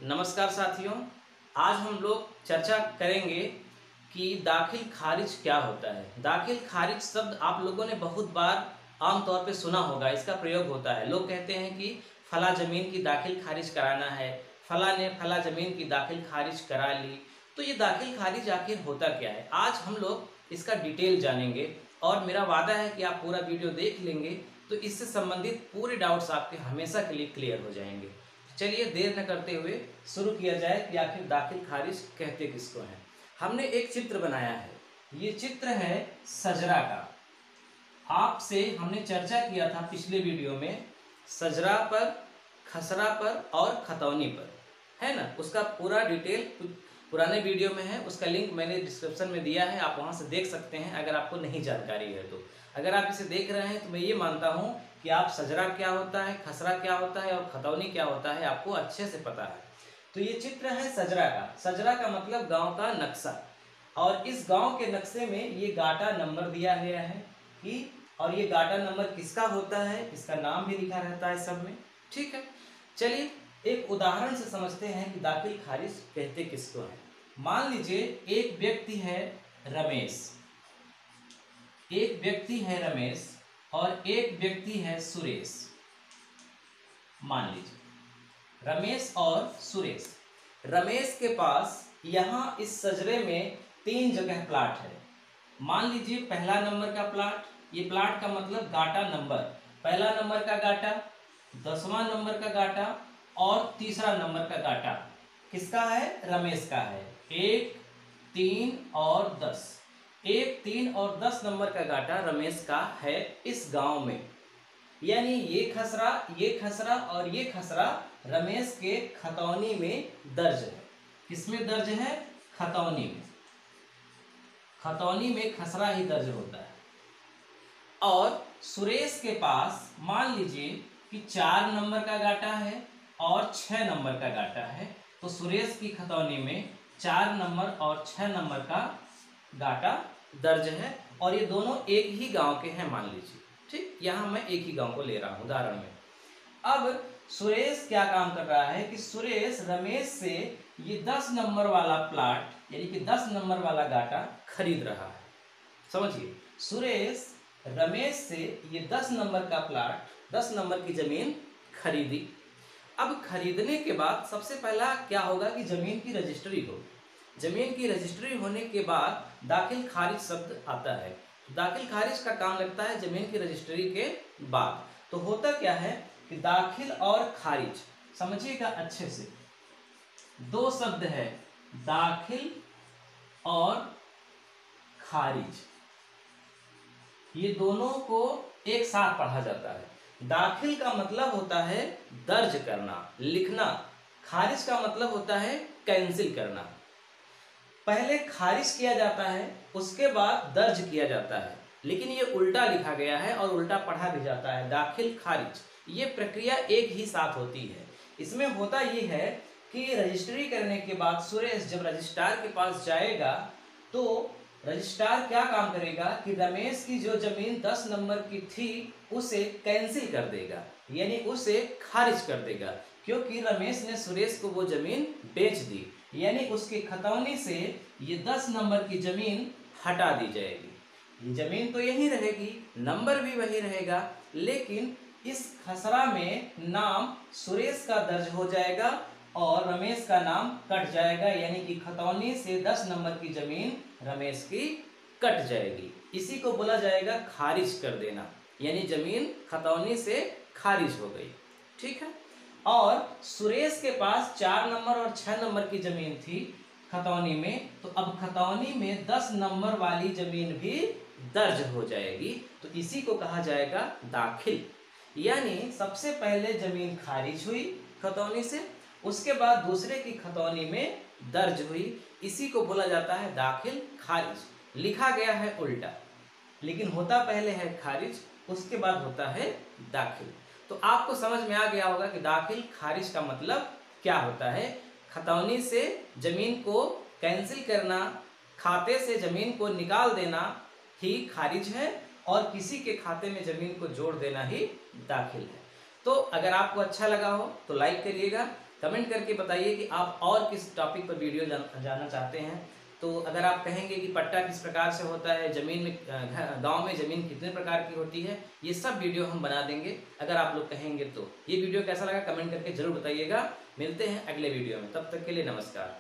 नमस्कार साथियों, आज हम लोग चर्चा करेंगे कि दाखिल खारिज क्या होता है। दाखिल खारिज शब्द आप लोगों ने बहुत बार आमतौर पे सुना होगा। इसका प्रयोग होता है, लोग कहते हैं कि फला ज़मीन की दाखिल खारिज कराना है, फला ने फला ज़मीन की दाखिल खारिज करा ली। तो ये दाखिल खारिज आखिर होता क्या है, आज हम लोग इसका डिटेल जानेंगे और मेरा वादा है कि आप पूरा वीडियो देख लेंगे तो इससे संबंधित पूरे डाउट्स आपके हमेशा के लिए क्लियर हो जाएंगे। चलिए देर न करते हुए शुरू किया जाए कि आखिर दाखिल खारिज कहते किसको हैं। हमने एक चित्र बनाया है, ये चित्र है सजरा का। आपसे हमने चर्चा किया था पिछले वीडियो में सजरा पर, खसरा पर और खतौनी पर, है ना। उसका पूरा डिटेल पुराने वीडियो में है, उसका लिंक मैंने डिस्क्रिप्शन में दिया है, आप वहां से देख सकते हैं अगर आपको नहीं जानकारी है तो। अगर आप इसे देख रहे हैं तो मैं ये मानता हूं कि आप सजरा क्या होता है, खसरा क्या होता है और खतौनी क्या होता है आपको अच्छे से पता है। तो ये चित्र है सजरा का। सजरा का मतलब गांव का नक्शा, और इस गांव के नक्शे में ये गाटा नंबर दिया गया है कि, और ये गाटा नंबर किसका होता है, इसका नाम भी लिखा रहता है सब में। ठीक है, चलिए एक उदाहरण से समझते हैं कि दाखिल खारिज कहते किसको है। मान लीजिए एक व्यक्ति है रमेश, एक व्यक्ति है रमेश और एक व्यक्ति है सुरेश। मान लीजिए रमेश और सुरेश। रमेश के पास यहाँ इस सजरे में 3 जगह प्लाट है। मान लीजिए पहला नंबर का प्लाट, ये प्लाट का मतलब गाटा नंबर, पहला नंबर का गाटा, 10वां नंबर का गाटा और तीसरा नंबर का गाटा किसका है, रमेश का है। 1, 3 और 10, 1, 3 और 10 नंबर का गाटा रमेश का है इस गांव में। यानी ये खसरा और ये खसरा रमेश के खतौनी में दर्ज है। किसमें दर्ज है, खतौनी में। खतौनी में खसरा ही दर्ज होता है। और सुरेश के पास मान लीजिए कि 4 नंबर का गाटा है और 6 नंबर का गाटा है। तो सुरेश की खतौनी में 4 नंबर और 6 नंबर का गाटा दर्ज है और ये दोनों एक ही गांव के हैं मान लीजिए। ठीक, यहाँ मैं एक ही गांव को ले रहा हूँ उदाहरण में। अब सुरेश क्या काम कर रहा है कि सुरेश रमेश से ये 10 नंबर वाला प्लाट यानी कि 10 नंबर वाला गाटा खरीद रहा है। समझिए, सुरेश रमेश से ये 10 नंबर का प्लाट, 10 नंबर की जमीन खरीदी। अब खरीदने के बाद सबसे पहला क्या होगा कि जमीन की रजिस्ट्री हो। जमीन की रजिस्ट्री होने के बाद दाखिल खारिज शब्द आता है। दाखिल खारिज का काम लगता है जमीन की रजिस्ट्री के बाद। तो होता क्या है कि दाखिल और खारिज, समझिएगा अच्छे से, 2 शब्द है, दाखिल और खारिज। ये दोनों को एक साथ पढ़ा जाता है। दाखिल का मतलब होता है दर्ज करना, लिखना। खारिज का मतलब होता है कैंसिल करना। पहले खारिज किया जाता है, उसके बाद दर्ज किया जाता है, लेकिन ये उल्टा लिखा गया है और उल्टा पढ़ा भी जाता है, दाखिल खारिज। ये प्रक्रिया एक ही साथ होती है। इसमें होता ये है कि रजिस्ट्री करने के बाद सुरेश जब रजिस्ट्रार के पास जाएगा तो रजिस्ट्रार क्या काम करेगा कि रमेश की जो जमीन 10 नंबर की थी उसे कैंसिल कर देगा, यानी उसे खारिज कर देगा, क्योंकि रमेश ने सुरेश को वो जमीन बेच दी। यानी उसकी खतौनी से ये 10 नंबर की जमीन हटा दी जाएगी। ये जमीन तो यही रहेगी, नंबर भी वही रहेगा, लेकिन इस खसरा में नाम सुरेश का दर्ज हो जाएगा और रमेश का नाम कट जाएगा। यानी कि खतौनी से 10 नंबर की जमीन रमेश की कट जाएगी। इसी को बोला जाएगा खारिज कर देना, यानी जमीन खतौनी से खारिज हो गई। ठीक है, और सुरेश के पास 4 नंबर और 6 नंबर की जमीन थी खतौनी में, तो अब खतौनी में 10 नंबर वाली जमीन भी दर्ज हो जाएगी। तो इसी को कहा जाएगा दाखिल। यानी सबसे पहले जमीन खारिज हुई खतौनी से, उसके बाद दूसरे की खतौनी में दर्ज हुई। इसी को बोला जाता है दाखिल खारिज। लिखा गया है उल्टा, लेकिन होता पहले है खारिज, उसके बाद होता है दाखिल। तो आपको समझ में आ गया होगा कि दाखिल खारिज का मतलब क्या होता है। खतौनी से जमीन को कैंसिल करना, खाते से जमीन को निकाल देना ही खारिज है, और किसी के खाते में जमीन को जोड़ देना ही दाखिल है। तो अगर आपको अच्छा लगा हो तो लाइक करिएगा। कमेंट करके बताइए कि आप और किस टॉपिक पर वीडियो जानना चाहते हैं। तो अगर आप कहेंगे कि पट्टा किस प्रकार से होता है, ज़मीन में गांव में ज़मीन कितने प्रकार की होती है, ये सब वीडियो हम बना देंगे अगर आप लोग कहेंगे तो। ये वीडियो कैसा लगा कमेंट करके ज़रूर बताइएगा। मिलते हैं अगले वीडियो में, तब तक के लिए नमस्कार।